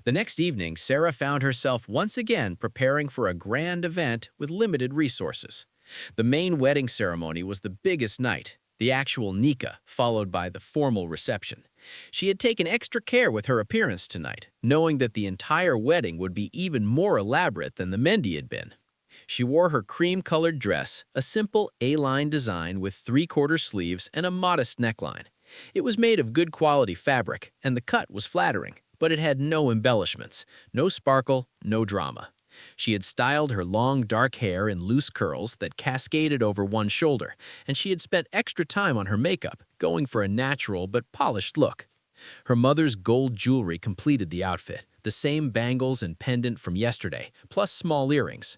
The next evening, Sarah found herself once again preparing for a grand event with limited resources. The main wedding ceremony was the biggest night, the actual Nika, followed by the formal reception. She had taken extra care with her appearance tonight, knowing that the entire wedding would be even more elaborate than the Mendi had been. She wore her cream-colored dress, a simple A-line design with three-quarter sleeves and a modest neckline. It was made of good quality fabric, and the cut was flattering, but it had no embellishments, no sparkle, no drama. She had styled her long dark hair in loose curls that cascaded over one shoulder, and she had spent extra time on her makeup, going for a natural but polished look. Her mother's gold jewelry completed the outfit, the same bangles and pendant from yesterday, plus small earrings.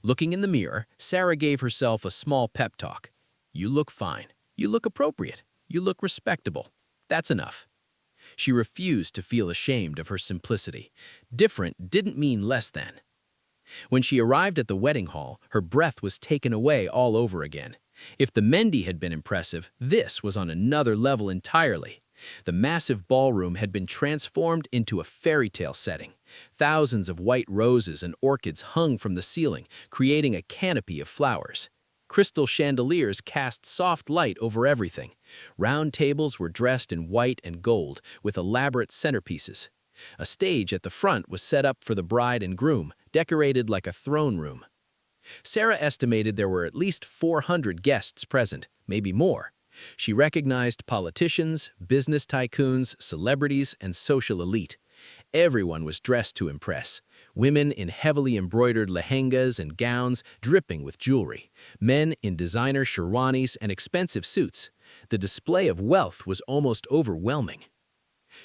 Looking in the mirror, Sarah gave herself a small pep talk. "You look fine. You look appropriate. You look respectable. That's enough." She refused to feel ashamed of her simplicity. Different didn't mean less than. When she arrived at the wedding hall, her breath was taken away all over again. If the Mendi had been impressive, this was on another level entirely. The massive ballroom had been transformed into a fairy tale setting. Thousands of white roses and orchids hung from the ceiling, creating a canopy of flowers. Crystal chandeliers cast soft light over everything. Round tables were dressed in white and gold, with elaborate centerpieces. A stage at the front was set up for the bride and groom, decorated like a throne room. Sarah estimated there were at least 400 guests present, maybe more. She recognized politicians, business tycoons, celebrities, and social elite. Everyone was dressed to impress. Women in heavily embroidered lehengas and gowns dripping with jewelry. Men in designer sherwanis and expensive suits. The display of wealth was almost overwhelming.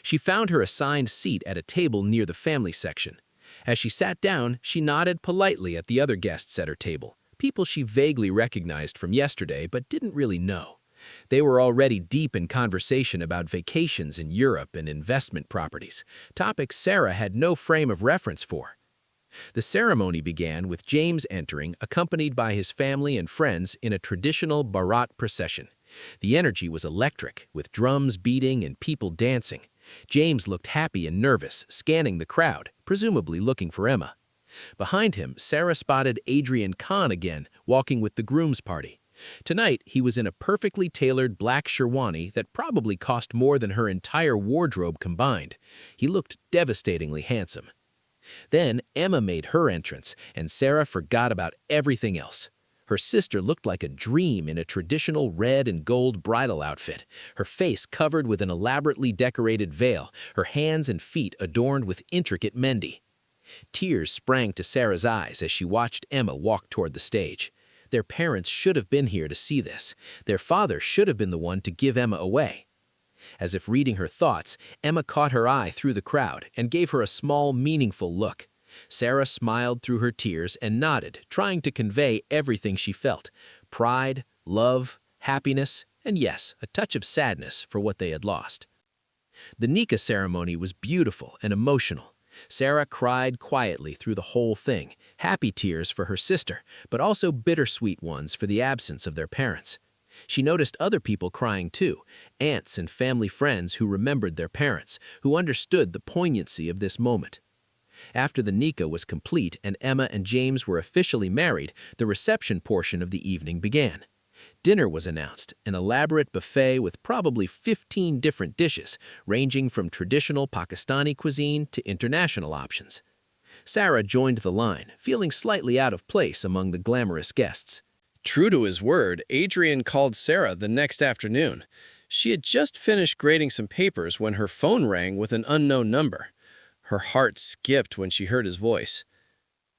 She found her assigned seat at a table near the family section. As she sat down, she nodded politely at the other guests at her table, people she vaguely recognized from yesterday but didn't really know. They were already deep in conversation about vacations in Europe and investment properties, topics Sarah had no frame of reference for. The ceremony began with James entering, accompanied by his family and friends in a traditional Bharat procession. The energy was electric, with drums beating and people dancing. James looked happy and nervous, scanning the crowd, presumably looking for Emma. Behind him, Sarah spotted Adrian Khan again, walking with the groom's party. Tonight, he was in a perfectly tailored black sherwani that probably cost more than her entire wardrobe combined. He looked devastatingly handsome. Then Emma made her entrance, and Sarah forgot about everything else. Her sister looked like a dream in a traditional red and gold bridal outfit, her face covered with an elaborately decorated veil, her hands and feet adorned with intricate mendi. Tears sprang to Sarah's eyes as she watched Emma walk toward the stage. Their parents should have been here to see this. Their father should have been the one to give Emma away. As if reading her thoughts, Emma caught her eye through the crowd and gave her a small, meaningful look. Sarah smiled through her tears and nodded, trying to convey everything she felt: pride, love, happiness, and yes, a touch of sadness for what they had lost. The Nika ceremony was beautiful and emotional. Sarah cried quietly through the whole thing, happy tears for her sister, but also bittersweet ones for the absence of their parents. She noticed other people crying too, aunts and family friends who remembered their parents, who understood the poignancy of this moment. After the Nika was complete and Emma and James were officially married, the reception portion of the evening began. Dinner was announced, an elaborate buffet with probably 15 different dishes, ranging from traditional Pakistani cuisine to international options. Sarah joined the line, feeling slightly out of place among the glamorous guests. True to his word, Adrian called Sarah the next afternoon. She had just finished grading some papers when her phone rang with an unknown number. Her heart skipped when she heard his voice.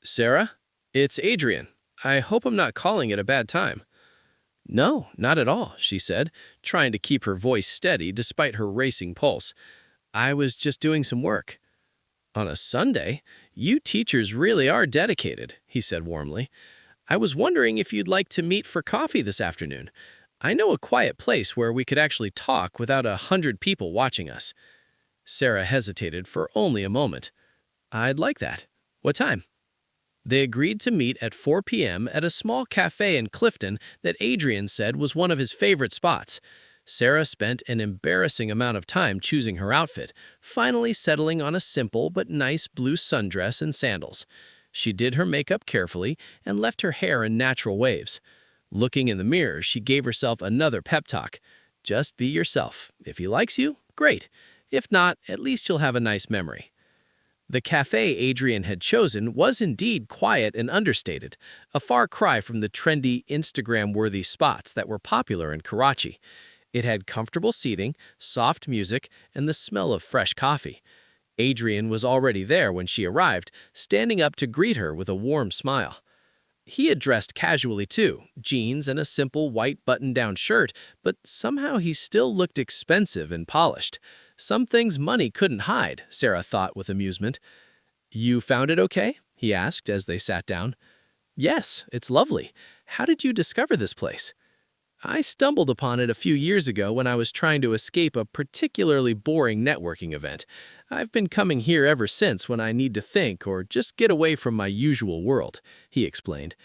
"Sarah? It's Adrian. I hope I'm not calling at a bad time." "No, not at all," she said, trying to keep her voice steady despite her racing pulse. "I was just doing some work." "On a Sunday? You teachers really are dedicated," he said warmly. "I was wondering if you'd like to meet for coffee this afternoon. I know a quiet place where we could actually talk without 100 people watching us." Sarah hesitated for only a moment. "I'd like that. What time?" They agreed to meet at 4 p.m. at a small cafe in Clifton that Adrian said was one of his favorite spots. Sarah spent an embarrassing amount of time choosing her outfit, finally settling on a simple but nice blue sundress and sandals. She did her makeup carefully and left her hair in natural waves. Looking in the mirror, she gave herself another pep talk. Just be yourself. If he likes you, great. If not, at least you'll have a nice memory. The cafe Adrian had chosen was indeed quiet and understated, a far cry from the trendy, Instagram-worthy spots that were popular in Karachi. It had comfortable seating, soft music, and the smell of fresh coffee. Adrian was already there when she arrived, standing up to greet her with a warm smile. He had dressed casually too, jeans and a simple white button-down shirt, but somehow he still looked expensive and polished. Some things money couldn't hide, Sarah thought with amusement. "You found it okay?" he asked as they sat down. "Yes, it's lovely. How did you discover this place?" "I stumbled upon it a few years ago when I was trying to escape a particularly boring networking event. I've been coming here ever since when I need to think or just get away from my usual world," he explained.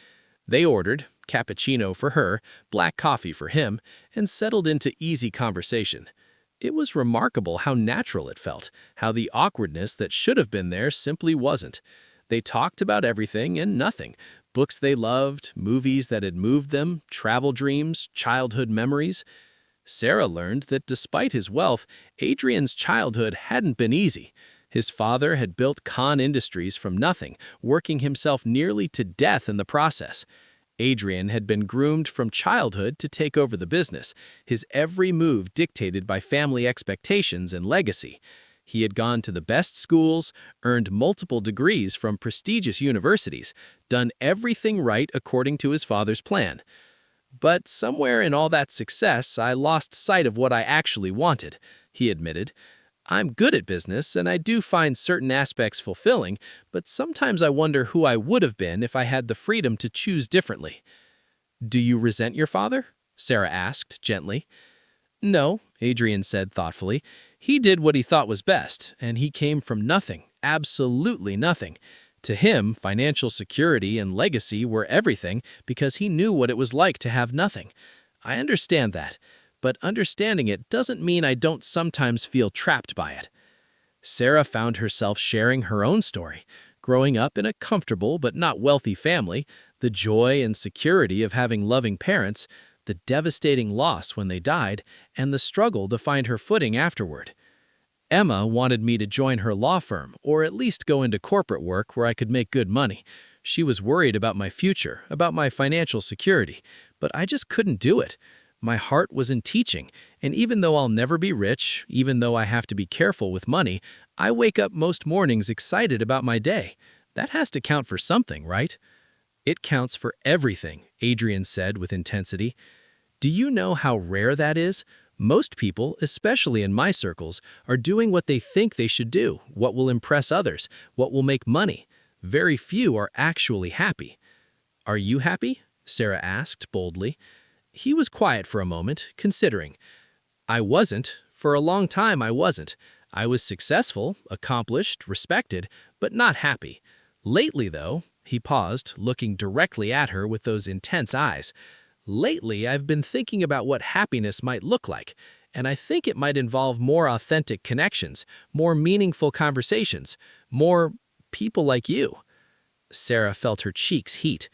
They ordered, cappuccino for her, black coffee for him, and settled into easy conversation. It was remarkable how natural it felt, how the awkwardness that should have been there simply wasn't. They talked about everything and nothing. Books they loved, movies that had moved them, travel dreams, childhood memories. Sarah learned that despite his wealth, Adrian's childhood hadn't been easy. His father had built Khan Industries from nothing, working himself nearly to death in the process. Adrian had been groomed from childhood to take over the business, his every move dictated by family expectations and legacy. He had gone to the best schools, earned multiple degrees from prestigious universities, done everything right according to his father's plan. "But somewhere in all that success, I lost sight of what I actually wanted," he admitted. "I'm good at business, and I do find certain aspects fulfilling, but sometimes I wonder who I would have been if I had the freedom to choose differently." "Do you resent your father?" Sarah asked gently. "No," Adrian said thoughtfully. "He did what he thought was best, and he came from nothing, absolutely nothing. To him, financial security and legacy were everything because he knew what it was like to have nothing. I understand that, but understanding it doesn't mean I don't sometimes feel trapped by it." Sarah found herself sharing her own story, growing up in a comfortable but not wealthy family, the joy and security of having loving parents, the devastating loss when they died, and the struggle to find her footing afterward. "Emma wanted me to join her law firm, or at least go into corporate work where I could make good money. She was worried about my future, about my financial security, but I just couldn't do it. My heart was in teaching, and even though I'll never be rich, even though I have to be careful with money, I wake up most mornings excited about my day. That has to count for something, right?" "It counts for everything," Adrian said with intensity. "Do you know how rare that is? Most people, especially in my circles, are doing what they think they should do, what will impress others, what will make money. Very few are actually happy." "Are you happy?" Sarah asked boldly. He was quiet for a moment, considering. "I wasn't. For a long time, I wasn't. I was successful, accomplished, respected, but not happy. Lately, though," he paused, looking directly at her with those intense eyes. "Lately, I've been thinking about what happiness might look like, and I think it might involve more authentic connections, more meaningful conversations, more people like you." Sarah felt her cheeks heat.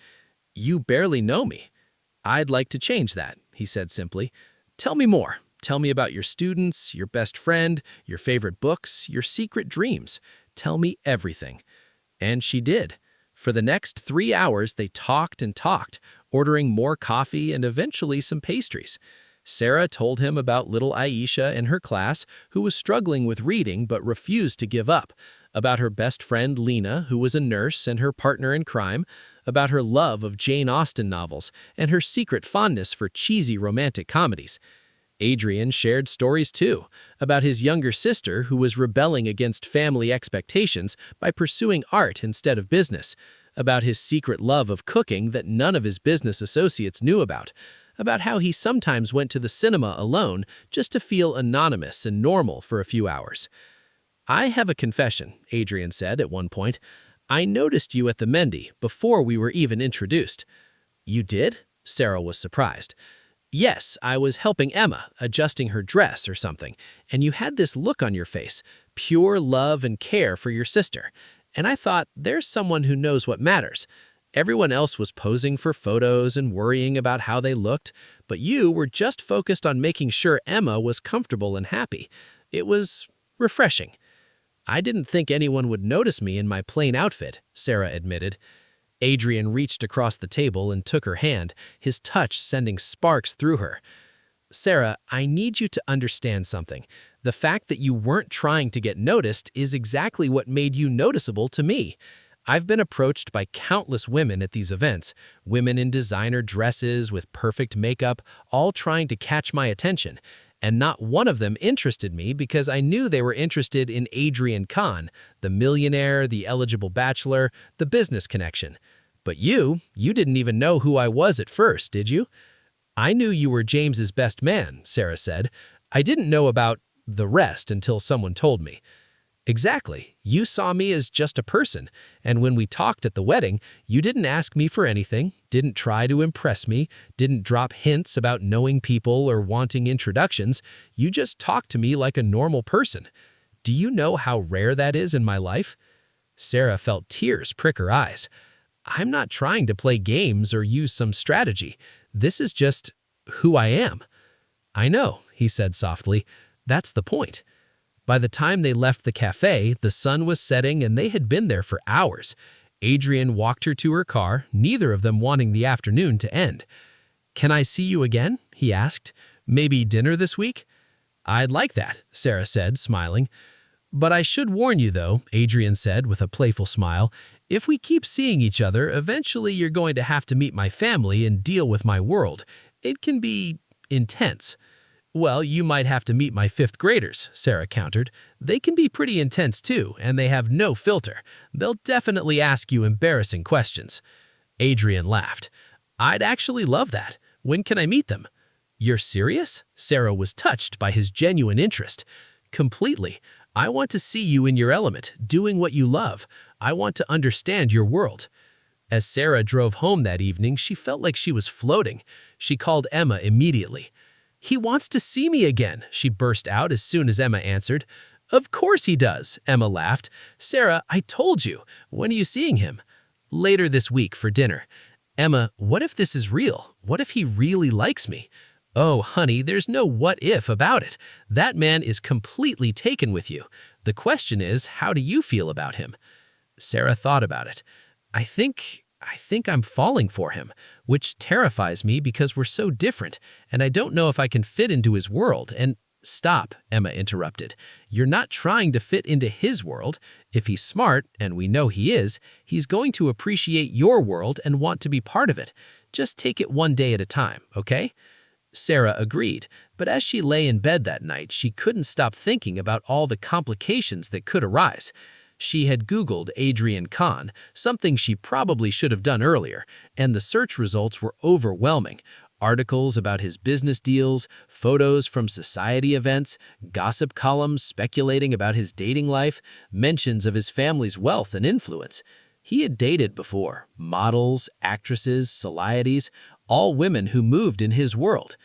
"You barely know me." "I'd like to change that," he said simply. "Tell me more. Tell me about your students, your best friend, your favorite books, your secret dreams. Tell me everything." And she did. For the next 3 hours, they talked and talked, ordering more coffee and eventually some pastries. Sarah told him about little Aisha in her class, who was struggling with reading but refused to give up, about her best friend Lena, who was a nurse and her partner in crime, about her love of Jane Austen novels and her secret fondness for cheesy romantic comedies. Adrian shared stories too, about his younger sister who was rebelling against family expectations by pursuing art instead of business, about his secret love of cooking that none of his business associates knew about how he sometimes went to the cinema alone just to feel anonymous and normal for a few hours. "I have a confession," Adrian said at one point. "I noticed you at the Mendy before we were even introduced." "You did?" Sarah was surprised. Yes, I was helping Emma, adjusting her dress or something, and you had this look on your face, pure love and care for your sister. And I thought, there's someone who knows what matters. Everyone else was posing for photos and worrying about how they looked, but you were just focused on making sure Emma was comfortable and happy. It was refreshing. I didn't think anyone would notice me in my plain outfit, Sarah admitted. Adrian reached across the table and took her hand, his touch sending sparks through her. Sarah, I need you to understand something. The fact that you weren't trying to get noticed is exactly what made you noticeable to me. I've been approached by countless women at these events, women in designer dresses with perfect makeup, all trying to catch my attention. And not one of them interested me because I knew they were interested in Adrian Khan, the millionaire, the eligible bachelor, the business connection. But you didn't even know who I was at first, did you? I knew you were James's best man, Sarah said. I didn't know about the rest until someone told me. Exactly. You saw me as just a person, and when we talked at the wedding, you didn't ask me for anything, didn't try to impress me, didn't drop hints about knowing people or wanting introductions. You just talked to me like a normal person. Do you know how rare that is in my life? Sarah felt tears prick her eyes. I'm not trying to play games or use some strategy. This is just who I am. I know, he said softly. That's the point. By the time they left the cafe, the sun was setting and they had been there for hours. Adrian walked her to her car, neither of them wanting the afternoon to end. Can I see you again? He asked. Maybe dinner this week? I'd like that, Sarah said, smiling. But I should warn you, though, Adrian said with a playful smile. If we keep seeing each other, eventually you're going to have to meet my family and deal with my world. It can be intense. Well, you might have to meet my fifth graders, Sarah countered. They can be pretty intense too, and they have no filter. They'll definitely ask you embarrassing questions. Adrian laughed. I'd actually love that. When can I meet them? You're serious? Sarah was touched by his genuine interest. Completely. I want to see you in your element, doing what you love. I want to understand your world. As Sarah drove home that evening, she felt like she was floating. She called Emma immediately. He wants to see me again, she burst out as soon as Emma answered. Of course he does, Emma laughed. Sarah, I told you. When are you seeing him? Later this week for dinner. Emma, what if this is real? What if he really likes me? Oh, honey, there's no what if about it. That man is completely taken with you. The question is, how do you feel about him? Sarah thought about it. I think I'm falling for him, which terrifies me because we're so different, and I don't know if I can fit into his world. And stop, Emma interrupted. You're not trying to fit into his world. If he's smart, and we know he is, he's going to appreciate your world and want to be part of it. Just take it one day at a time, okay? Sarah agreed, but as she lay in bed that night, she couldn't stop thinking about all the complications that could arise. She had Googled Adrian Khan, something she probably should have done earlier, and the search results were overwhelming. Articles about his business deals, photos from society events, gossip columns speculating about his dating life, mentions of his family's wealth and influence. He had dated before, models, actresses, celebrities, all women who moved in his world.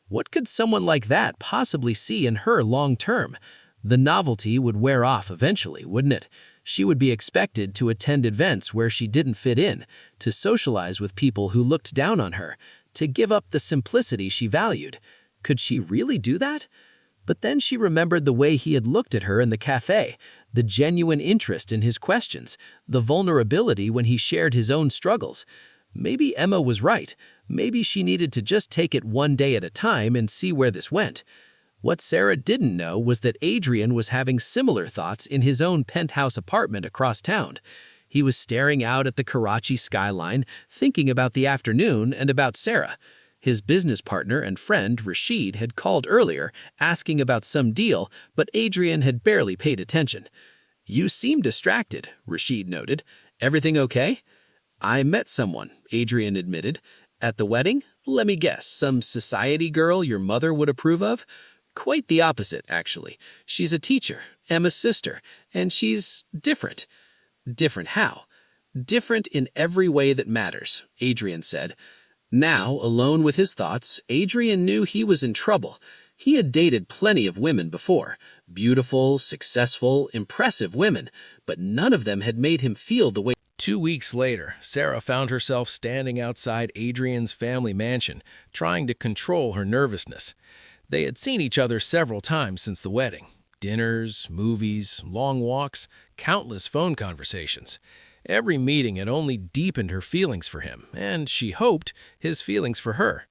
What could someone like that possibly see in her long term? The novelty would wear off eventually, wouldn't it? She would be expected to attend events where she didn't fit in, to socialize with people who looked down on her, to give up the simplicity she valued. Could she really do that? But then she remembered the way he had looked at her in the cafe, the genuine interest in his questions, the vulnerability when he shared his own struggles. Maybe Emma was right. Maybe she needed to just take it one day at a time and see where this went. What Sarah didn't know was that Adrian was having similar thoughts in his own penthouse apartment across town. He was staring out at the Karachi skyline, thinking about the afternoon and about Sarah. His business partner and friend, Rashid, had called earlier, asking about some deal, but Adrian had barely paid attention. You seem distracted, Rashid noted. Everything okay? I met someone, Adrian admitted. At the wedding? Let me guess, some society girl your mother would approve of? Quite the opposite, actually. She's a teacher, Emma's sister, and she's different. Different how? Different in every way that matters, Adrian said. Now, alone with his thoughts, Adrian knew he was in trouble. He had dated plenty of women before, beautiful, successful, impressive women, but none of them had made him feel the way. 2 weeks later, Sarah found herself standing outside Adrian's family mansion, trying to control her nervousness. They had seen each other several times since the wedding. Dinners, movies, long walks, countless phone conversations. Every meeting had only deepened her feelings for him, and she hoped his feelings for her.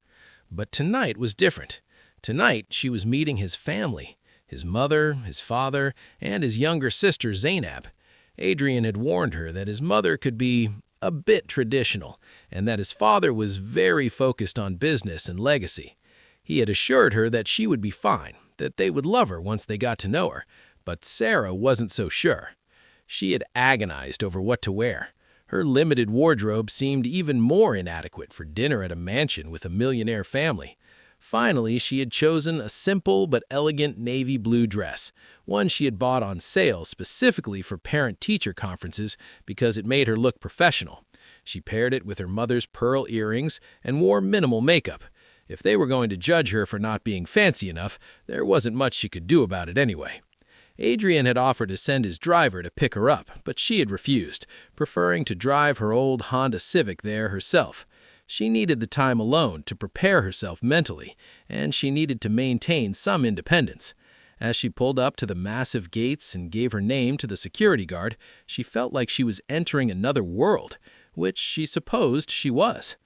But tonight was different. Tonight, she was meeting his family, his mother, his father, and his younger sister, Zainab. Adrian had warned her that his mother could be a bit traditional, and that his father was very focused on business and legacy. He had assured her that she would be fine, that they would love her once they got to know her, but Sarah wasn't so sure. She had agonized over what to wear. Her limited wardrobe seemed even more inadequate for dinner at a mansion with a millionaire family. Finally, she had chosen a simple but elegant navy blue dress, one she had bought on sale specifically for parent-teacher conferences because it made her look professional. She paired it with her mother's pearl earrings and wore minimal makeup. If they were going to judge her for not being fancy enough, there wasn't much she could do about it anyway. Adrian had offered to send his driver to pick her up, but she had refused, preferring to drive her old Honda Civic there herself. She needed the time alone to prepare herself mentally, and she needed to maintain some independence. As she pulled up to the massive gates and gave her name to the security guard, she felt like she was entering another world, which she supposed she was.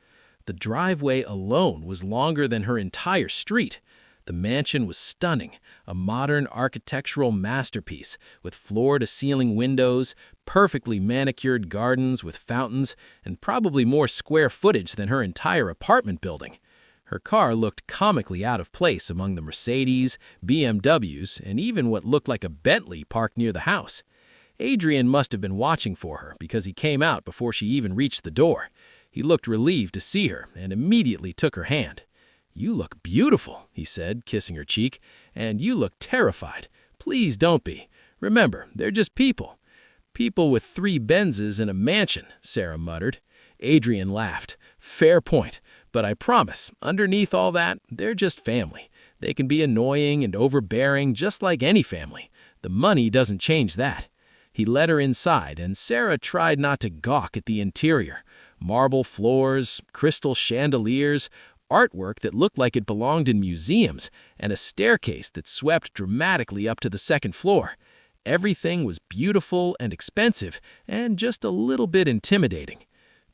The driveway alone was longer than her entire street. The mansion was stunning, a modern architectural masterpiece with floor-to-ceiling windows, perfectly manicured gardens with fountains, and probably more square footage than her entire apartment building. Her car looked comically out of place among the Mercedes, BMWs, and even what looked like a Bentley parked near the house. Adrian must have been watching for her because he came out before she even reached the door. He looked relieved to see her and immediately took her hand. "You look beautiful," he said, kissing her cheek, "and you look terrified. Please don't be. Remember, they're just people." "People with 3 Benzes and a mansion," Sarah muttered. Adrian laughed. "Fair point, but I promise, underneath all that, they're just family. They can be annoying and overbearing just like any family. The money doesn't change that." He led her inside, and Sarah tried not to gawk at the interior. Marble floors, crystal chandeliers, artwork that looked like it belonged in museums, and a staircase that swept dramatically up to the second floor. Everything was beautiful and expensive, and just a little bit intimidating.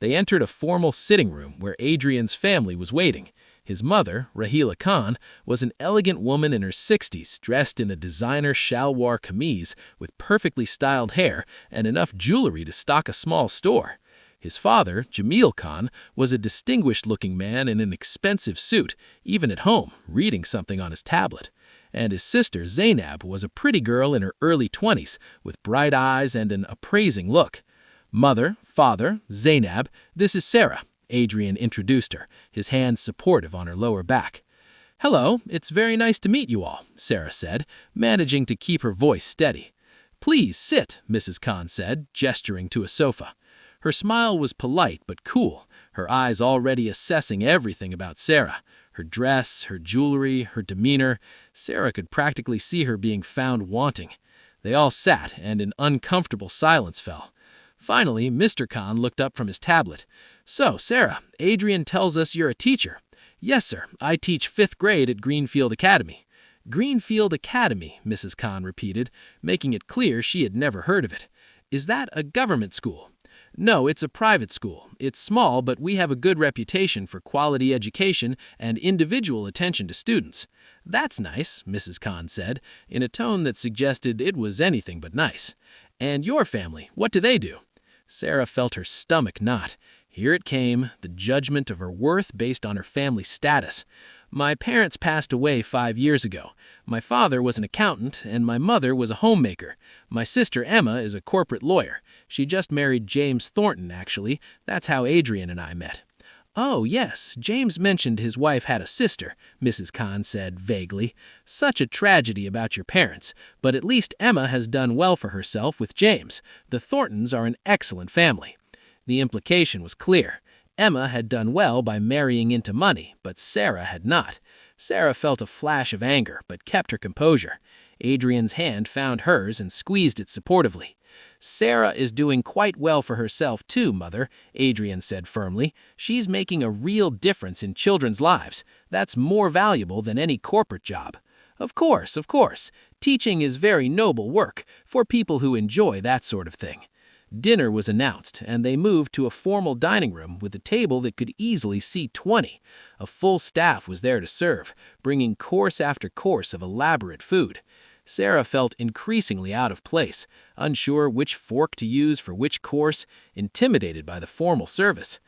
They entered a formal sitting room where Adrian's family was waiting. His mother, Rahila Khan, was an elegant woman in her 60s, dressed in a designer shalwar kameez with perfectly styled hair and enough jewelry to stock a small store. His father, Jamil Khan, was a distinguished-looking man in an expensive suit, even at home, reading something on his tablet. And his sister, Zainab, was a pretty girl in her early 20s, with bright eyes and an appraising look. "Mother, father, Zainab, this is Sarah," Adrian introduced her, his hands supportive on her lower back. "Hello, it's very nice to meet you all," Sarah said, managing to keep her voice steady. "Please sit," Mrs. Khan said, gesturing to a sofa. Her smile was polite but cool, her eyes already assessing everything about Sarah. Her dress, her jewelry, her demeanor. Sarah could practically see her being found wanting. They all sat, and an uncomfortable silence fell. Finally, Mr. Khan looked up from his tablet. "So, Sarah, Adrian tells us you're a teacher." "Yes, sir. I teach 5th grade at Greenfield Academy." "Greenfield Academy," Mrs. Khan repeated, making it clear she had never heard of it. "Is that a government school?" "No, it's a private school. It's small, but we have a good reputation for quality education and individual attention to students." "That's nice," Mrs. Khan said, in a tone that suggested it was anything but nice. "And your family, what do they do?" Sarah felt her stomach knot. Here it came, the judgment of her worth based on her family status. "My parents passed away 5 years ago. My father was an accountant, and my mother was a homemaker. My sister Emma is a corporate lawyer. She just married James Thornton, actually. That's how Adrian and I met." "Oh, yes, James mentioned his wife had a sister," Mrs. Khan said vaguely. "Such a tragedy about your parents, but at least Emma has done well for herself with James. The Thorntons are an excellent family." The implication was clear. Emma had done well by marrying into money, but Sarah had not. Sarah felt a flash of anger, but kept her composure. Adrian's hand found hers and squeezed it supportively. "Sarah is doing quite well for herself too, Mother," Adrian said firmly. "She's making a real difference in children's lives. That's more valuable than any corporate job." Of course. Teaching is very noble work for people who enjoy that sort of thing." Dinner was announced, and they moved to a formal dining room with a table that could easily seat 20. A full staff was there to serve, bringing course after course of elaborate food. Sarah felt increasingly out of place, unsure which fork to use for which course, intimidated by the formal service.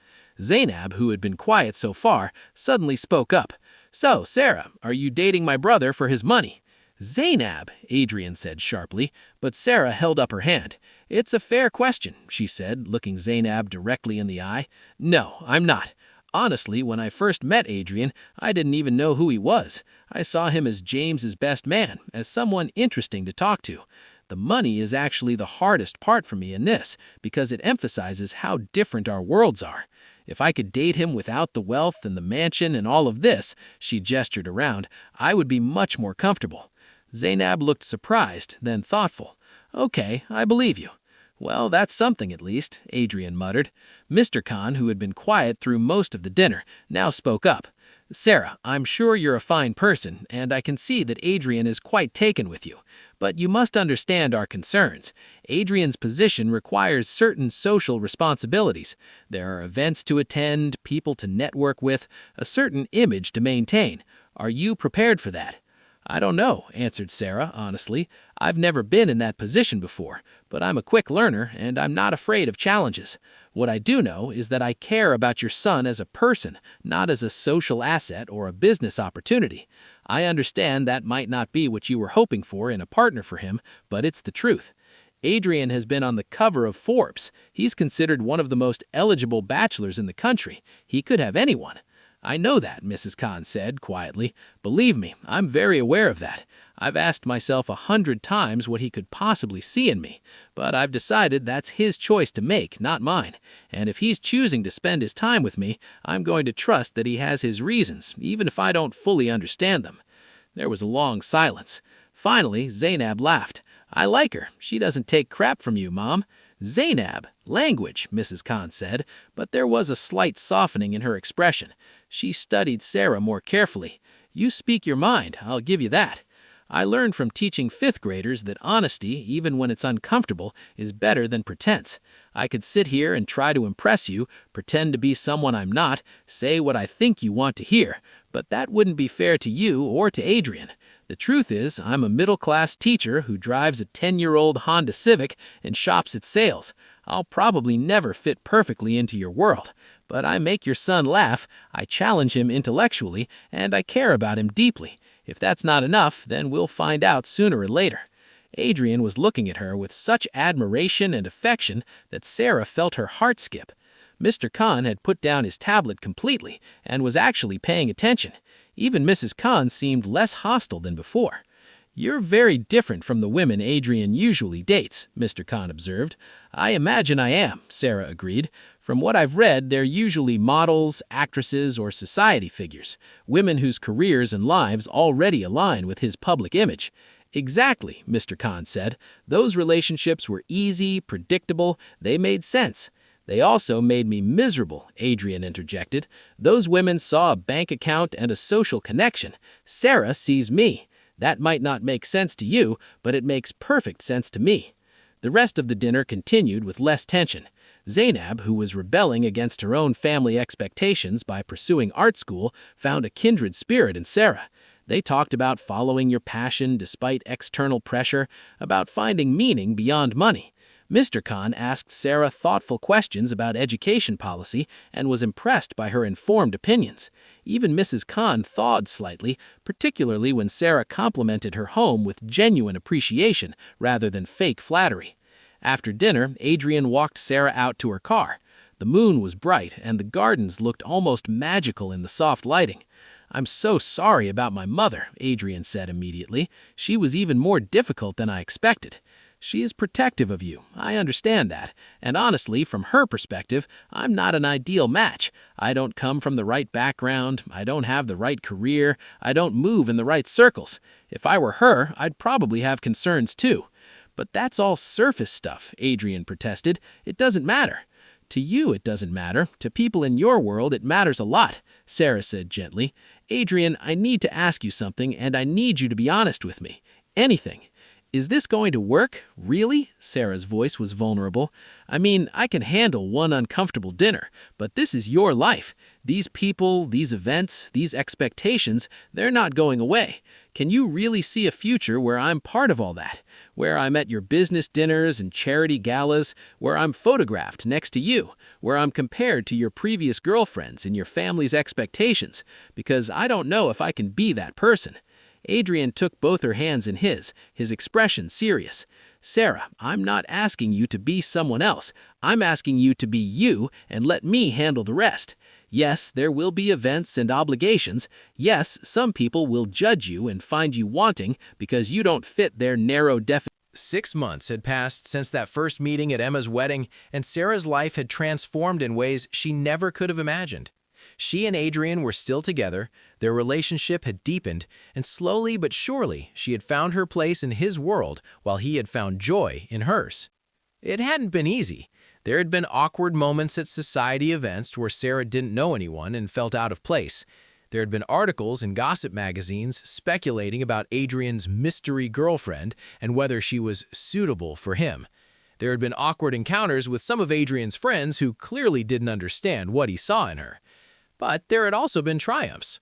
Zainab, who had been quiet so far, suddenly spoke up. "So, Sarah, are you dating my brother for his money?" "Zainab," Adrian said sharply, but Sarah held up her hand. "It's a fair question," she said, looking Zainab directly in the eye. "No, I'm not. Honestly, when I first met Adrian, I didn't even know who he was. I saw him as James's best man, as someone interesting to talk to. The money is actually the hardest part for me in this, because it emphasizes how different our worlds are. If I could date him without the wealth and the mansion and all of this," she gestured around, "I would be much more comfortable." Zainab looked surprised, then thoughtful. "Okay, I believe you." "Well, that's something at least," Adrian muttered. Mr. Khan, who had been quiet through most of the dinner, now spoke up. "Sarah, I'm sure you're a fine person, and I can see that Adrian is quite taken with you. But you must understand our concerns. Adrian's position requires certain social responsibilities. There are events to attend, people to network with, a certain image to maintain. Are you prepared for that?" "I don't know," answered Sarah, honestly. "I've never been in that position before, but I'm a quick learner, and I'm not afraid of challenges. What I do know is that I care about your son as a person, not as a social asset or a business opportunity. I understand that might not be what you were hoping for in a partner for him, but it's the truth. Adrian has been on the cover of Forbes. He's considered one of the most eligible bachelors in the country. He could have anyone." "I know that," Mrs. Khan said quietly. "Believe me, I'm very aware of that. I've asked myself 100 times what he could possibly see in me, but I've decided that's his choice to make, not mine. And if he's choosing to spend his time with me, I'm going to trust that he has his reasons, even if I don't fully understand them." There was a long silence. Finally, Zainab laughed. "I like her. She doesn't take crap from you, Mom." "Zainab, language," Mrs. Khan said, but there was a slight softening in her expression. She studied Sarah more carefully. "You speak your mind, I'll give you that. I learned from teaching 5th graders that honesty, even when it's uncomfortable, is better than pretense. I could sit here and try to impress you, pretend to be someone I'm not, say what I think you want to hear, but that wouldn't be fair to you or to Adrian. The truth is, I'm a middle-class teacher who drives a 10-year-old Honda Civic and shops at sales. I'll probably never fit perfectly into your world, but I make your son laugh, I challenge him intellectually, and I care about him deeply. If that's not enough, then we'll find out sooner or later." Adrian was looking at her with such admiration and affection that Sarah felt her heart skip. Mr. Khan had put down his tablet completely and was actually paying attention. Even Mrs. Khan seemed less hostile than before. "You're very different from the women Adrian usually dates," Mr. Khan observed. "I imagine I am," Sarah agreed. "From what I've read, they're usually models, actresses, or society figures, women whose careers and lives already align with his public image." "Exactly," Mr. Khan said. "Those relationships were easy, predictable, they made sense." "They also made me miserable," Adrian interjected. "Those women saw a bank account and a social connection. Sarah sees me. That might not make sense to you, but it makes perfect sense to me." The rest of the dinner continued with less tension. Zainab, who was rebelling against her own family expectations by pursuing art school, found a kindred spirit in Sarah. They talked about following your passion despite external pressure, about finding meaning beyond money. Mr. Khan asked Sarah thoughtful questions about education policy and was impressed by her informed opinions. Even Mrs. Khan thawed slightly, particularly when Sarah complimented her home with genuine appreciation rather than fake flattery. After dinner, Adrian walked Sarah out to her car. The moon was bright and the gardens looked almost magical in the soft lighting. "I'm so sorry about my mother," Adrian said immediately. "She was even more difficult than I expected." She is protective of you, I understand that. And honestly, from her perspective, I'm not an ideal match. I don't come from the right background, I don't have the right career, I don't move in the right circles. If I were her, I'd probably have concerns too. But that's all surface stuff, Adrian protested. It doesn't matter. To you it doesn't matter. To people in your world it matters a lot, Sarah said gently. Adrian, I need to ask you something, and I need you to be honest with me. Anything. Is this going to work? Really? Sarah's voice was vulnerable. I mean, I can handle one uncomfortable dinner, but this is your life. These people, these events, these expectations, they're not going away. Can you really see a future where I'm part of all that? Where I'm at your business dinners and charity galas, where I'm photographed next to you, where I'm compared to your previous girlfriends and your family's expectations, because I don't know if I can be that person. Adrian took both her hands in his expression serious. Sarah, I'm not asking you to be someone else. I'm asking you to be you and let me handle the rest. Yes, there will be events and obligations. Yes, some people will judge you and find you wanting because you don't fit their narrow definition. 6 months had passed since that first meeting at Emma's wedding, and Sarah's life had transformed in ways she never could have imagined. She and Adrian were still together, their relationship had deepened, and slowly but surely she had found her place in his world while he had found joy in hers. It hadn't been easy. There had been awkward moments at society events where Sarah didn't know anyone and felt out of place. There had been articles in gossip magazines speculating about Adrian's mystery girlfriend and whether she was suitable for him. There had been awkward encounters with some of Adrian's friends who clearly didn't understand what he saw in her. But there had also been triumphs.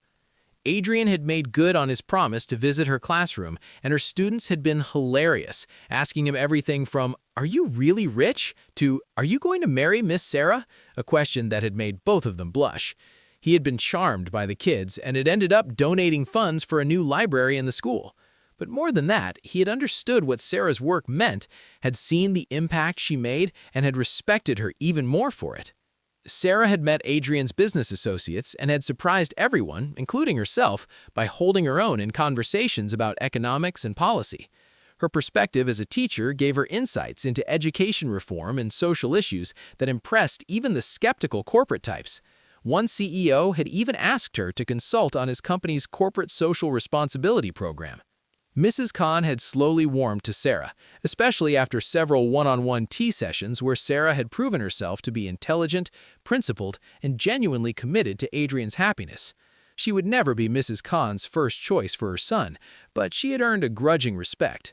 Adrian had made good on his promise to visit her classroom, and her students had been hilarious, asking him everything from, "Are you really rich?" to, "Are you going to marry Miss Sarah?" a question that had made both of them blush. He had been charmed by the kids and had ended up donating funds for a new library in the school. But more than that, he had understood what Sarah's work meant, had seen the impact she made, and had respected her even more for it. Sarah had met Adrian's business associates and had surprised everyone, including herself, by holding her own in conversations about economics and policy. Her perspective as a teacher gave her insights into education reform and social issues that impressed even the skeptical corporate types. One CEO had even asked her to consult on his company's corporate social responsibility program. Mrs. Khan had slowly warmed to Sarah, especially after several one-on-one tea sessions where Sarah had proven herself to be intelligent, principled, and genuinely committed to Adrian's happiness. She would never be Mrs. Khan's first choice for her son, but she had earned a grudging respect.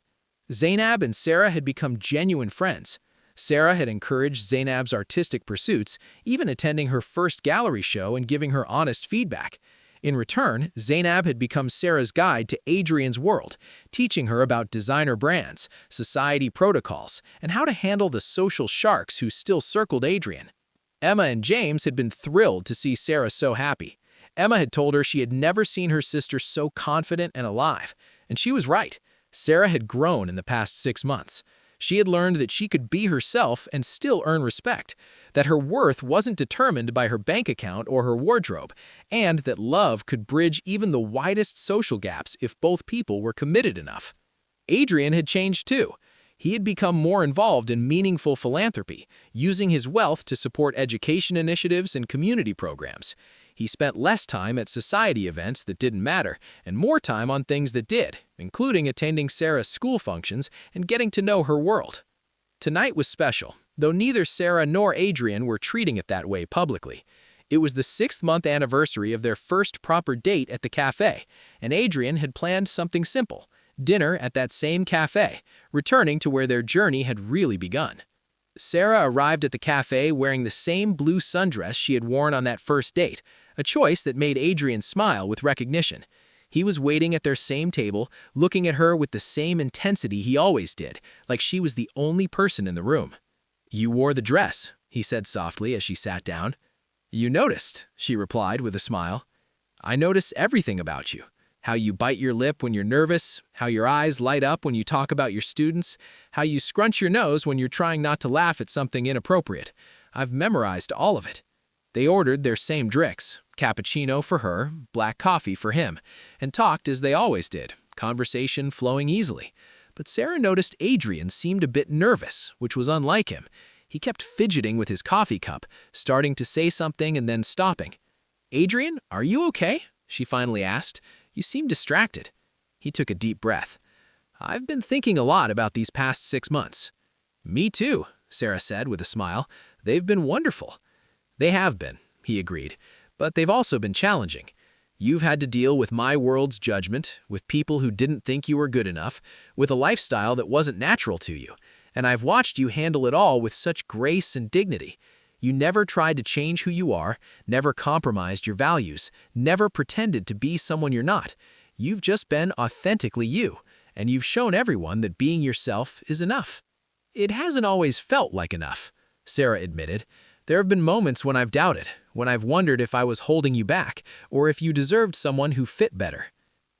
Zainab and Sarah had become genuine friends. Sarah had encouraged Zainab's artistic pursuits, even attending her first gallery show and giving her honest feedback. In return, Zainab had become Sarah's guide to Adrian's world, teaching her about designer brands, society protocols, and how to handle the social sharks who still circled Adrian. Emma and James had been thrilled to see Sarah so happy. Emma had told her she had never seen her sister so confident and alive, and she was right. Sarah had grown in the past 6 months. She had learned that she could be herself and still earn respect, that her worth wasn't determined by her bank account or her wardrobe, and that love could bridge even the widest social gaps if both people were committed enough. Adrian had changed too. He had become more involved in meaningful philanthropy, using his wealth to support education initiatives and community programs. He spent less time at society events that didn't matter and more time on things that did, including attending Sarah's school functions and getting to know her world. Tonight was special, though neither Sarah nor Adrian were treating it that way publicly. It was the 6th-month anniversary of their first proper date at the cafe, and Adrian had planned something simple, dinner at that same cafe, returning to where their journey had really begun. Sarah arrived at the cafe wearing the same blue sundress she had worn on that first date, a choice that made Adrian smile with recognition. He was waiting at their same table, looking at her with the same intensity he always did, like she was the only person in the room. "You wore the dress," he said softly as she sat down. "You noticed," she replied with a smile. "I notice everything about you. How you bite your lip when you're nervous, how your eyes light up when you talk about your students, how you scrunch your nose when you're trying not to laugh at something inappropriate. I've memorized all of it." They ordered their same drinks, cappuccino for her, black coffee for him, and talked as they always did, conversation flowing easily. But Sarah noticed Adrian seemed a bit nervous, which was unlike him. He kept fidgeting with his coffee cup, starting to say something and then stopping. "Adrian, are you okay?" she finally asked. "You seem distracted." He took a deep breath. "I've been thinking a lot about these past 6 months." "Me too," Sarah said with a smile. "They've been wonderful." "They have been," he agreed, "but they've also been challenging. You've had to deal with my world's judgment, with people who didn't think you were good enough, with a lifestyle that wasn't natural to you, and I've watched you handle it all with such grace and dignity. You never tried to change who you are, never compromised your values, never pretended to be someone you're not. You've just been authentically you, and you've shown everyone that being yourself is enough." "It hasn't always felt like enough," Sarah admitted. "There have been moments when I've doubted, when I've wondered if I was holding you back, or if you deserved someone who fit better."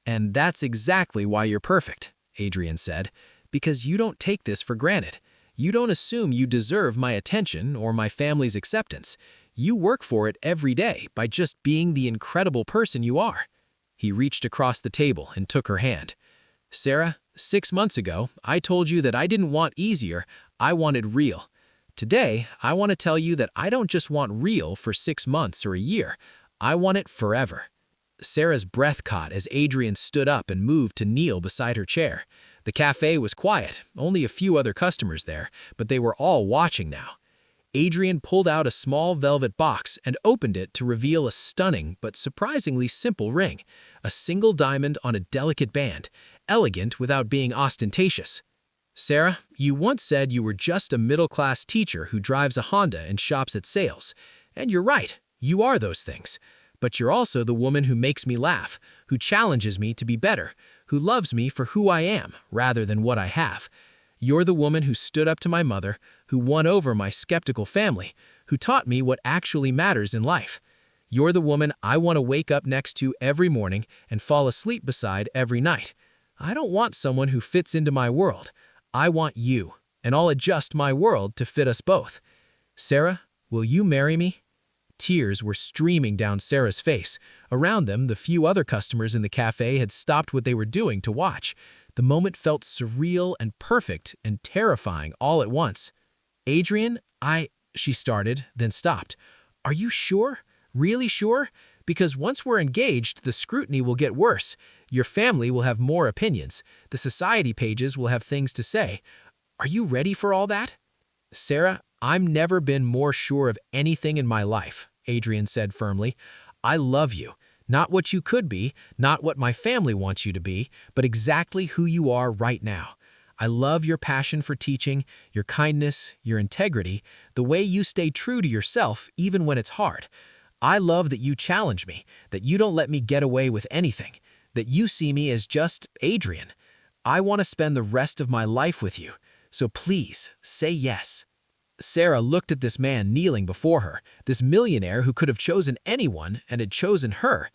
"And that's exactly why you're perfect," Adrian said, "because you don't take this for granted. You don't assume you deserve my attention or my family's acceptance. You work for it every day by just being the incredible person you are." He reached across the table and took her hand. "Sarah, 6 months ago, I told you that I didn't want easier, I wanted real. Today, I want to tell you that I don't just want real for 6 months or a year. I want it forever." Sarah's breath caught as Adrian stood up and moved to kneel beside her chair. The cafe was quiet, only a few other customers there, but they were all watching now. Adrian pulled out a small velvet box and opened it to reveal a stunning but surprisingly simple ring, a single diamond on a delicate band, elegant without being ostentatious. "Sarah, you once said you were just a middle-class teacher who drives a Honda and shops at sales. And you're right, you are those things. But you're also the woman who makes me laugh, who challenges me to be better, who loves me for who I am rather than what I have. You're the woman who stood up to my mother, who won over my skeptical family, who taught me what actually matters in life. You're the woman I want to wake up next to every morning and fall asleep beside every night. I don't want someone who fits into my world. I want you, and I'll adjust my world to fit us both. Sarah, will you marry me?" Tears were streaming down Sarah's face. Around them, the few other customers in the cafe had stopped what they were doing to watch. The moment felt surreal and perfect and terrifying all at once. "Adrian, she started, then stopped. "Are you sure? Really sure? Because once we're engaged, the scrutiny will get worse. Your family will have more opinions. The society pages will have things to say. Are you ready for all that?" "Sarah, I've never been more sure of anything in my life," Adrian said firmly. "I love you. Not what you could be, not what my family wants you to be, but exactly who you are right now. I love your passion for teaching, your kindness, your integrity, the way you stay true to yourself even when it's hard. I love that you challenge me, that you don't let me get away with anything, that you see me as just Adrian. I want to spend the rest of my life with you, so please say yes." Sarah looked at this man kneeling before her, this millionaire who could have chosen anyone and had chosen her.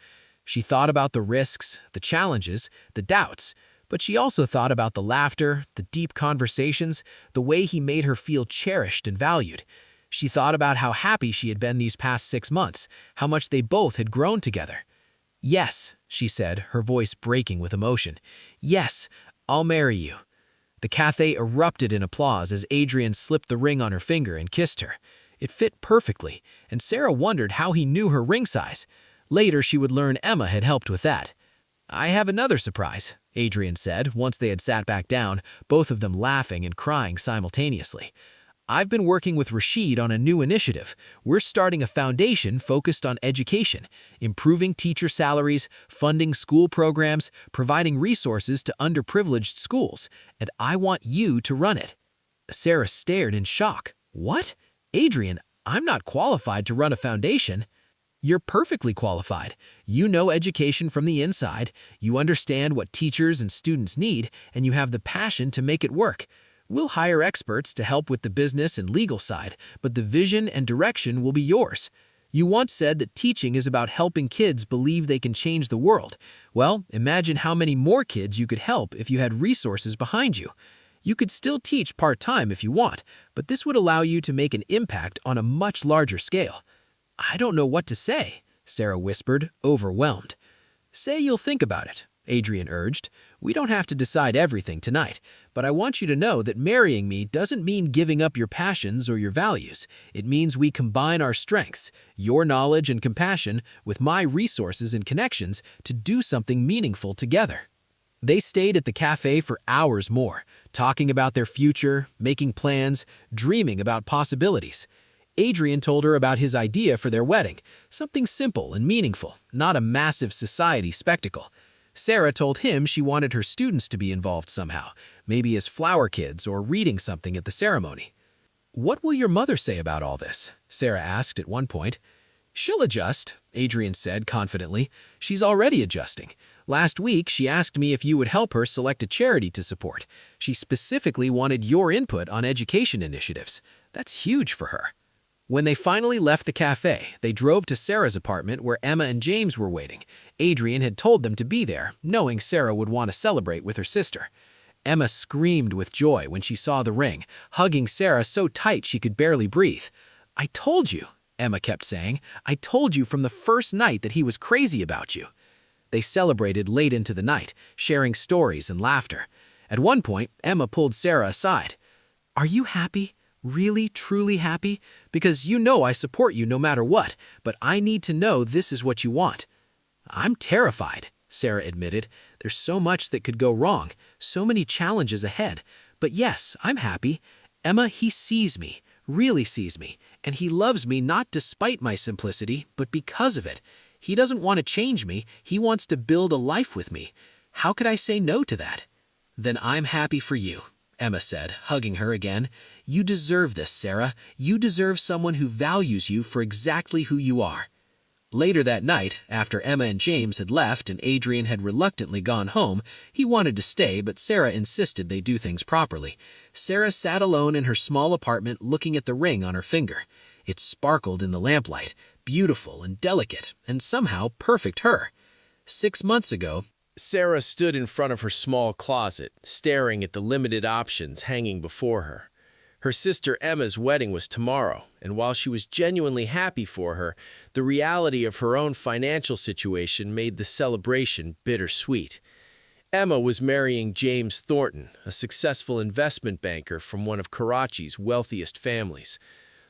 She thought about the risks, the challenges, the doubts, but she also thought about the laughter, the deep conversations, the way he made her feel cherished and valued. She thought about how happy she had been these past 6 months, how much they both had grown together. "Yes," she said, her voice breaking with emotion. "Yes, I'll marry you." The cafe erupted in applause as Adrian slipped the ring on her finger and kissed her. It fit perfectly, and Sarah wondered how he knew her ring size. Later, she would learn Emma had helped with that. "I have another surprise," Adrian said once they had sat back down, both of them laughing and crying simultaneously. "I've been working with Rashid on a new initiative. We're starting a foundation focused on education, improving teacher salaries, funding school programs, providing resources to underprivileged schools, and I want you to run it." Sarah stared in shock. "What? Adrian, I'm not qualified to run a foundation." "You're perfectly qualified. You know education from the inside, you understand what teachers and students need, and you have the passion to make it work. We'll hire experts to help with the business and legal side, but the vision and direction will be yours. You once said that teaching is about helping kids believe they can change the world. Well, imagine how many more kids you could help if you had resources behind you. You could still teach part-time if you want, but this would allow you to make an impact on a much larger scale." "I don't know what to say," Sarah whispered, overwhelmed. "Say you'll think about it," Adrian urged. We don't have to decide everything tonight, but I want you to know that marrying me doesn't mean giving up your passions or your values. It means we combine our strengths, your knowledge and compassion, with my resources and connections to do something meaningful together." They stayed at the cafe for hours more, talking about their future, making plans, dreaming about possibilities. Adrian told her about his idea for their wedding, something simple and meaningful, not a massive society spectacle. Sarah told him she wanted her students to be involved somehow, maybe as flower kids or reading something at the ceremony. "What will your mother say about all this?" Sarah asked at one point. "She'll adjust," Adrian said confidently. "She's already adjusting. Last week, she asked me if you would help her select a charity to support. She specifically wanted your input on education initiatives. That's huge for her." When they finally left the cafe, they drove to Sarah's apartment where Emma and James were waiting. Adrian had told them to be there, knowing Sarah would want to celebrate with her sister. Emma screamed with joy when she saw the ring, hugging Sarah so tight she could barely breathe. "I told you," Emma kept saying. "I told you from the first night that he was crazy about you." They celebrated late into the night, sharing stories and laughter. At one point, Emma pulled Sarah aside. "Are you happy? Really, truly happy? Because you know I support you no matter what, but I need to know this is what you want." "I'm terrified," Sarah admitted. "There's so much that could go wrong, so many challenges ahead. But yes, I'm happy. Emma, he sees me, really sees me, and he loves me not despite my simplicity, but because of it. He doesn't want to change me, he wants to build a life with me. How could I say no to that?" "Then I'm happy for you," Emma said, hugging her again. "You deserve this, Sarah. You deserve someone who values you for exactly who you are." Later that night, after Emma and James had left and Adrian had reluctantly gone home, he wanted to stay, but Sarah insisted they do things properly. Sarah sat alone in her small apartment looking at the ring on her finger. It sparkled in the lamplight, beautiful and delicate, and somehow perfect her. 6 months ago, Sarah stood in front of her small closet, staring at the limited options hanging before her. Her sister Emma's wedding was tomorrow, and while she was genuinely happy for her, the reality of her own financial situation made the celebration bittersweet. Emma was marrying James Thornton, a successful investment banker from one of Karachi's wealthiest families.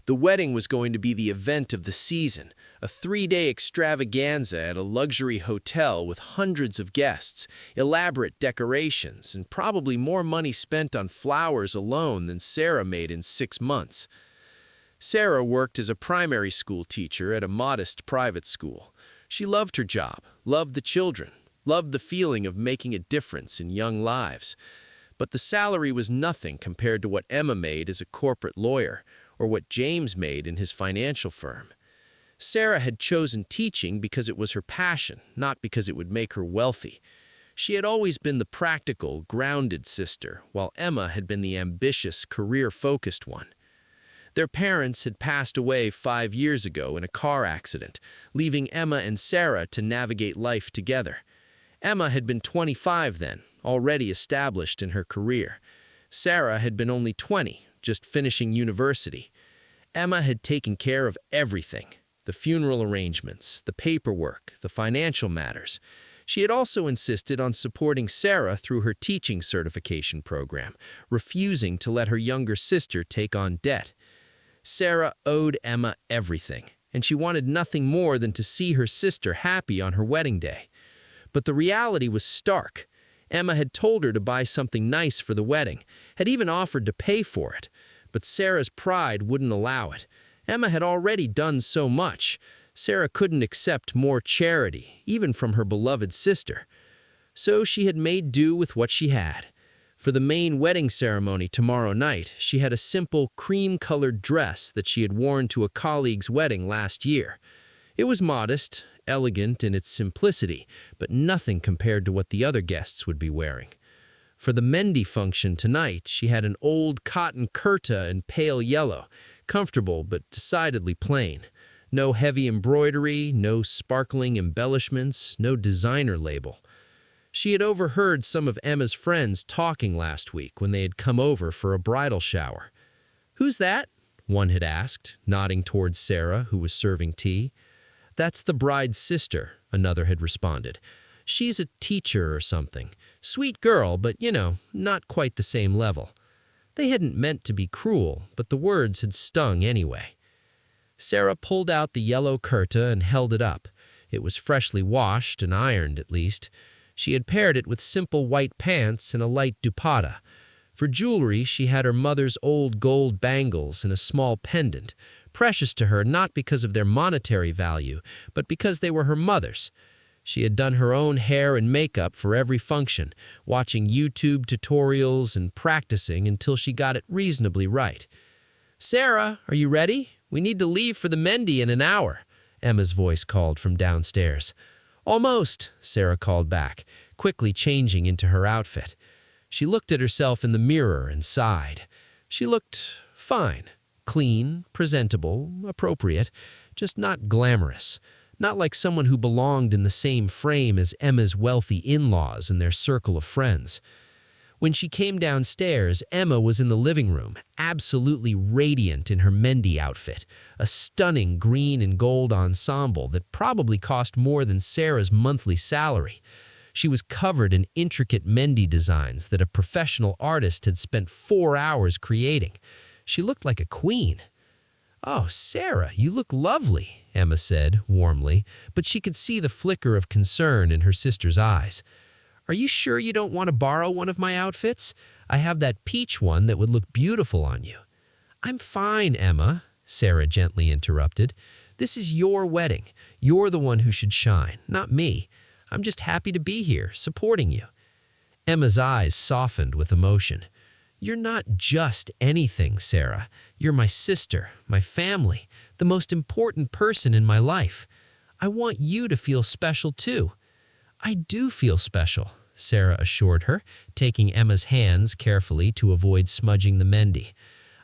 The wedding was going to be the event of the season, a 3-day extravaganza at a luxury hotel with hundreds of guests, elaborate decorations, and probably more money spent on flowers alone than Sarah made in 6 months. Sarah worked as a primary school teacher at a modest private school. She loved her job, loved the children, loved the feeling of making a difference in young lives. But the salary was nothing compared to what Emma made as a corporate lawyer, or what James made in his financial firm. Sarah had chosen teaching because it was her passion, not because it would make her wealthy. She had always been the practical, grounded sister, while Emma had been the ambitious, career-focused one. Their parents had passed away 5 years ago in a car accident, leaving Emma and Sarah to navigate life together. Emma had been 25 then, already established in her career. Sarah had been only 20, just finishing university. Emma had taken care of everything: the funeral arrangements, the paperwork, the financial matters. She had also insisted on supporting Sarah through her teaching certification program, refusing to let her younger sister take on debt. Sarah owed Emma everything, and she wanted nothing more than to see her sister happy on her wedding day. But the reality was stark. Emma had told her to buy something nice for the wedding, had even offered to pay for it, but Sarah's pride wouldn't allow it. Emma had already done so much. Sarah couldn't accept more charity, even from her beloved sister. So she had made do with what she had. For the main wedding ceremony tomorrow night, she had a simple cream-colored dress that she had worn to a colleague's wedding last year. It was modest, elegant in its simplicity, but nothing compared to what the other guests would be wearing. For the Mendi function tonight, she had an old cotton kurta in pale yellow, comfortable but decidedly plain. No heavy embroidery, no sparkling embellishments, no designer label. She had overheard some of Emma's friends talking last week when they had come over for a bridal shower. "Who's that?" one had asked, nodding towards Sarah, who was serving tea. "That's the bride's sister," another had responded. She's a teacher or something. Sweet girl, but, not quite the same level. They hadn't meant to be cruel, but the words had stung anyway. Sarah pulled out the yellow kurta and held it up. It was freshly washed and ironed, at least. She had paired it with simple white pants and a light dupatta. For jewelry, she had her mother's old gold bangles and a small pendant, precious to her not because of their monetary value, but because they were her mother's. She had done her own hair and makeup for every function, watching YouTube tutorials and practicing until she got it reasonably right. "Sarah, are you ready? We need to leave for the Mendy in an hour," Emma's voice called from downstairs. "Almost," Sarah called back, quickly changing into her outfit. She looked at herself in the mirror and sighed. She looked fine, clean, presentable, appropriate, just not glamorous. Not like someone who belonged in the same frame as Emma's wealthy in-laws and their circle of friends. When she came downstairs, Emma was in the living room, absolutely radiant in her Mendy outfit, a stunning green and gold ensemble that probably cost more than Sarah's monthly salary. She was covered in intricate Mendy designs that a professional artist had spent 4 hours creating. She looked like a queen. "Oh, Sarah, you look lovely," Emma said warmly, but she could see the flicker of concern in her sister's eyes. "Are you sure you don't want to borrow one of my outfits? I have that peach one that would look beautiful on you." "I'm fine, Emma," Sarah gently interrupted. "This is your wedding. You're the one who should shine, not me. I'm just happy to be here, supporting you." Emma's eyes softened with emotion. "You're not just anything, Sarah. You're my sister, my family, the most important person in my life. I want you to feel special too." "I do feel special," Sarah assured her, taking Emma's hands carefully to avoid smudging the Mendy.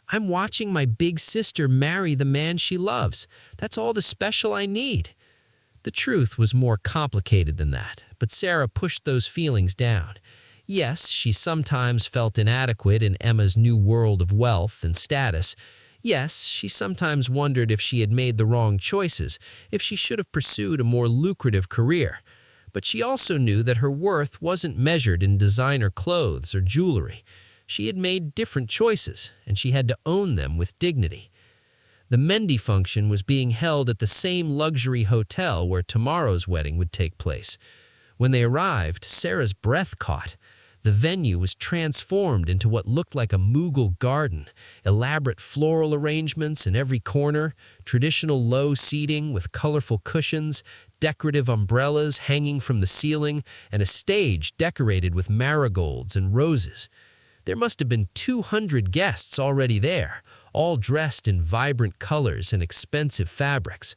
"I'm watching my big sister marry the man she loves. That's all the special I need." The truth was more complicated than that, but Sarah pushed those feelings down. Yes, she sometimes felt inadequate in Emma's new world of wealth and status. Yes, she sometimes wondered if she had made the wrong choices, if she should have pursued a more lucrative career. But she also knew that her worth wasn't measured in designer clothes or jewelry. She had made different choices, and she had to own them with dignity. The Mendy function was being held at the same luxury hotel where tomorrow's wedding would take place. When they arrived, Sarah's breath caught. The venue was transformed into what looked like a Mughal garden, elaborate floral arrangements in every corner, traditional low seating with colorful cushions, decorative umbrellas hanging from the ceiling, and a stage decorated with marigolds and roses. There must have been 200 guests already there, all dressed in vibrant colors and expensive fabrics.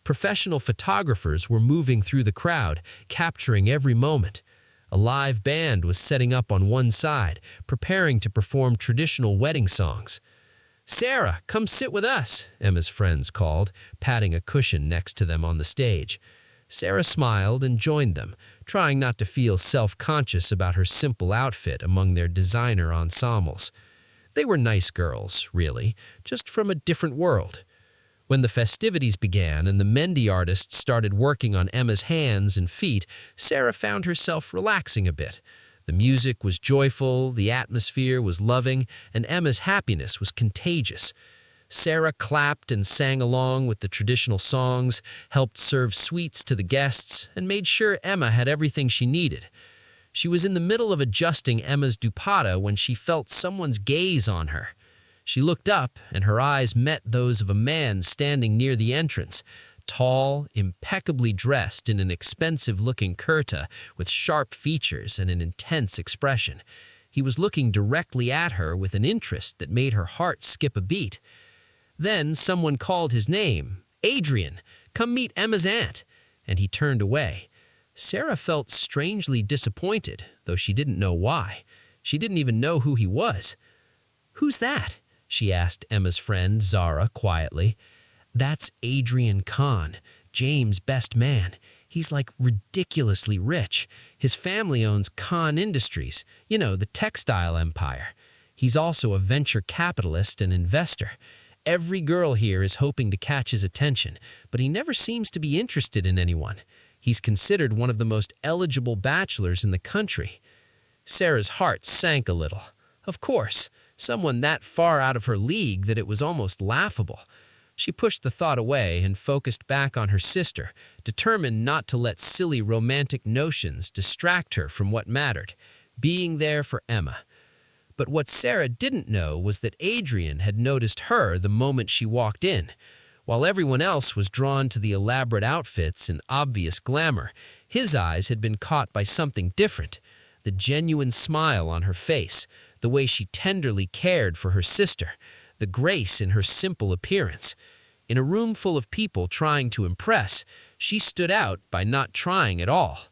Professional photographers were moving through the crowd, capturing every moment. A live band was setting up on one side, preparing to perform traditional wedding songs. "Sarah, come sit with us," Emma's friends called, patting a cushion next to them on the stage. Sarah smiled and joined them, trying not to feel self-conscious about her simple outfit among their designer ensembles. They were nice girls, really, just from a different world. When the festivities began and the Mendy artists started working on Emma's hands and feet, Sarah found herself relaxing a bit. The music was joyful, the atmosphere was loving, and Emma's happiness was contagious. Sarah clapped and sang along with the traditional songs, helped serve sweets to the guests, and made sure Emma had everything she needed. She was in the middle of adjusting Emma's dupatta when she felt someone's gaze on her. She looked up, and her eyes met those of a man standing near the entrance, tall, impeccably dressed in an expensive-looking kurta with sharp features and an intense expression. He was looking directly at her with an interest that made her heart skip a beat. Then someone called his name, "Adrian, come meet Emma's aunt," and he turned away. Sarah felt strangely disappointed, though she didn't know why. She didn't even know who he was. "Who's that?" she asked Emma's friend, Zara, quietly. "That's Adrian Khan, James' best man. He's like ridiculously rich. His family owns Khan Industries, the textile empire. He's also a venture capitalist and investor. Every girl here is hoping to catch his attention, but he never seems to be interested in anyone. He's considered one of the most eligible bachelors in the country. Sarah's heart sank a little. Of course, someone that far out of her league that it was almost laughable. She pushed the thought away and focused back on her sister, determined not to let silly romantic notions distract her from what mattered, being there for Emma. But what Sarah didn't know was that Adrian had noticed her the moment she walked in. While everyone else was drawn to the elaborate outfits and obvious glamour, his eyes had been caught by something different. The genuine smile on her face, the way she tenderly cared for her sister, the grace in her simple appearance. In a room full of people trying to impress, she stood out by not trying at all.